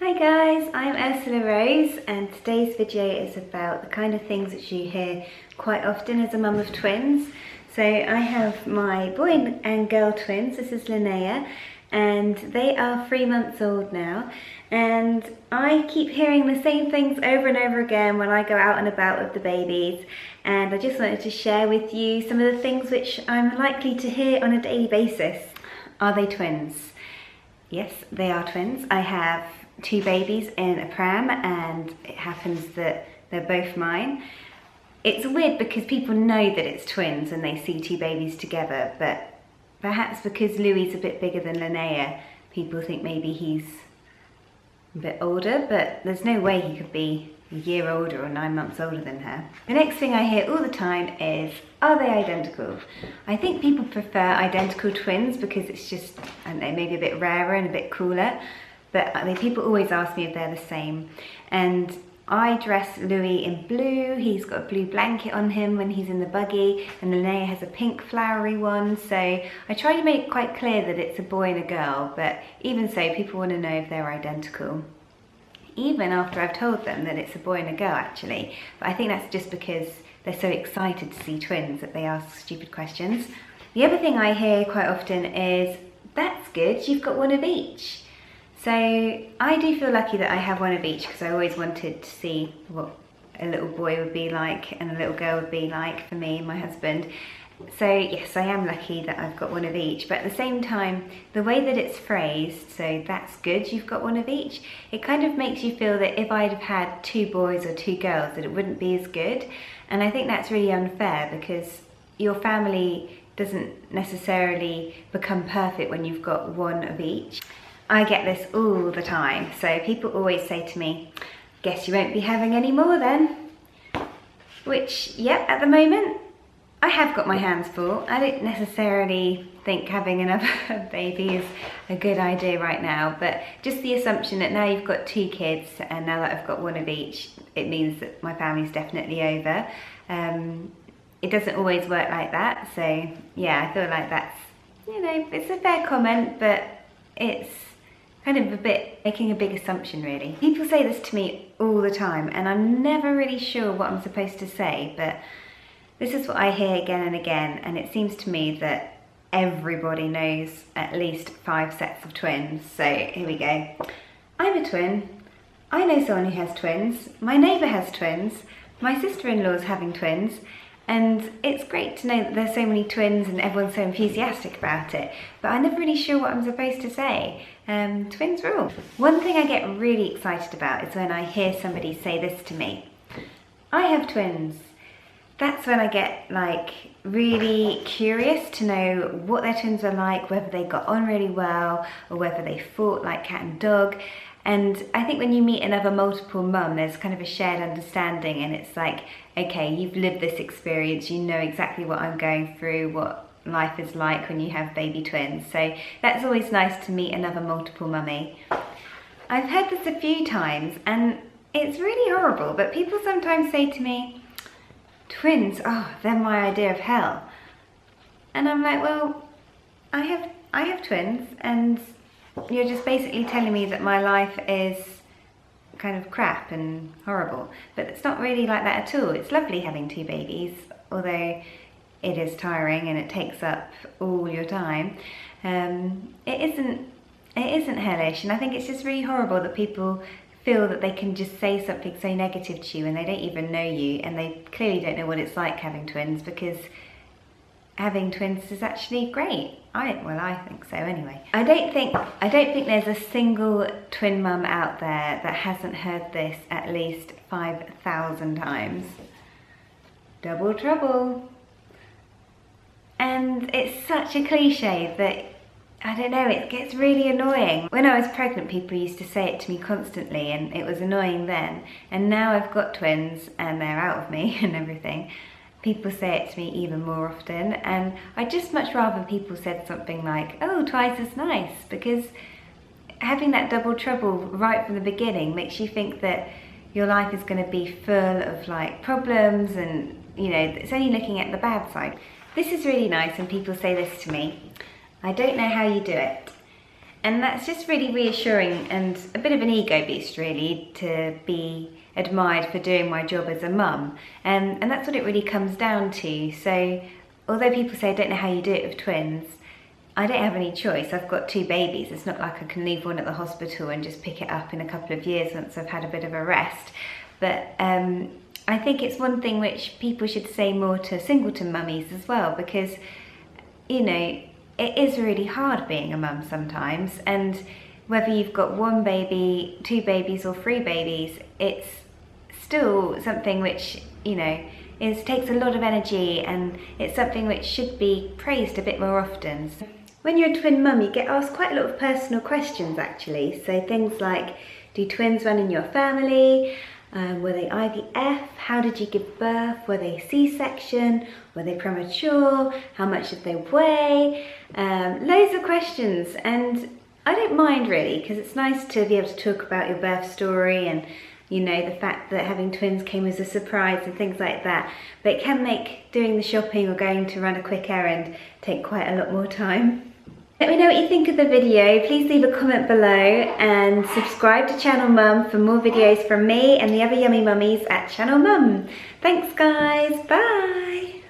Hi guys, I'm Ursula Rose and today's video is about the kind of things that you hear quite often as a mum of twins. So I have my boy and girl twins, this is Linnea, and they are 3 months old now, and I keep hearing the same things over and over again when I go out and about with the babies, and I just wanted to share with you some of the things which I'm likely to hear on a daily basis. Are they twins? Yes, they are twins. I have 2 babies in a pram and it happens that they're both mine. It's weird because people know that it's twins and they see 2 babies together, but perhaps because Louie's a bit bigger than Linnea, people think maybe he's a bit older, but there's no way he could be a year older or 9 months older than her. The next thing I hear all the time is, are they identical? I think people prefer identical twins because it's just, I don't know, maybe a bit rarer and a bit cooler. But people always ask me if they're the same. And I dress Louis in blue, he's got a blue blanket on him when he's in the buggy, and Linnea has a pink flowery one, so I try to make it quite clear that it's a boy and a girl, but even so, people want to know if they're identical. Even after I've told them that it's a boy and a girl actually, but I think that's just because they're so excited to see twins that they ask stupid questions. The other thing I hear quite often is, that's good, you've got one of each. So I do feel lucky that I have one of each because I always wanted to see what a little boy would be like and a little girl would be like for me and my husband. So yes, I am lucky that I've got one of each, but at the same time, the way that it's phrased, so that's good, you've got one of each, it kind of makes you feel that if I'd have had 2 boys or 2 girls, that it wouldn't be as good. And I think that's really unfair because your family doesn't necessarily become perfect when you've got one of each. I get this all the time, so people always say to me, guess you won't be having any more then? Which, yep, at the moment, I have got my hands full. I don't necessarily think having another baby is a good idea right now, but just the assumption that now you've got 2 kids and now that I've got one of each, it means that my family's definitely over. It doesn't always work like that, so yeah, I feel like that's, you know, it's a fair comment, but it's kind of a bit making a big assumption really. People say this to me all the time and I'm never really sure what I'm supposed to say, but this is what I hear again and again, and it seems to me that everybody knows at least 5 sets of twins. So here we go. I'm a twin. I know someone who has twins. My neighbour has twins. My sister-in-law's having twins. And it's great to know that there's so many twins and everyone's so enthusiastic about it, but I'm never really sure what I'm supposed to say. Twins rule. One thing I get really excited about is when I hear somebody say this to me. I have twins. That's when I get like really curious to know what their twins are like, whether they got on really well or whether they fought like cat and dog. And I think when you meet another multiple mum, there's kind of a shared understanding and it's like, okay, you've lived this experience, you know exactly what I'm going through, what life is like when you have baby twins. So that's always nice to meet another multiple mummy. I've heard this a few times and it's really horrible, but people sometimes say to me, twins, oh, they're my idea of hell. And I'm like, well, I have twins and you're just basically telling me that my life is kind of crap and horrible, but it's not really like that at all. It's lovely having 2 babies, although it is tiring and it takes up all your time. It isn't hellish, and I think it's just really horrible that people feel that they can just say something so negative to you and they don't even know you and they clearly don't know what it's like having twins, because having twins is actually great. I think so anyway. I don't think there's a single twin mum out there that hasn't heard this at least 5,000 times. Double trouble. And it's such a cliche that, I don't know, it gets really annoying. When I was pregnant, people used to say it to me constantly and it was annoying then. And now I've got twins and they're out of me and everything. People say it to me even more often, and I'd just much rather people said something like, oh, twice as nice, because having that double trouble right from the beginning makes you think that your life is going to be full of like problems and, you know, it's only looking at the bad side. This is really nice when people say this to me. I don't know how you do it. And that's just really reassuring and a bit of an ego boost really, to be admired for doing my job as a mum. And that's what it really comes down to. So although people say I don't know how you do it with twins, I don't have any choice. I've got 2 babies. It's not like I can leave one at the hospital and just pick it up in a couple of years once I've had a bit of a rest. But I think it's one thing which people should say more to singleton mummies as well, because, you know, it is really hard being a mum sometimes, and whether you've got 1 baby, 2 babies or 3 babies, it's still something which, you know, takes a lot of energy, and it's something which should be praised a bit more often. When you're a twin mum, you get asked quite a lot of personal questions actually. So things like, do twins run in your family? Were they IVF? How did you give birth? Were they C-section? Were they premature? How much did they weigh? Loads of questions, and I don't mind really, because it's nice to be able to talk about your birth story and, you know, the fact that having twins came as a surprise and things like that. But it can make doing the shopping or going to run a quick errand take quite a lot more time. Let me know what you think of the video. Please leave a comment below and subscribe to Channel Mum for more videos from me and the other yummy mummies at Channel Mum. Thanks guys, bye!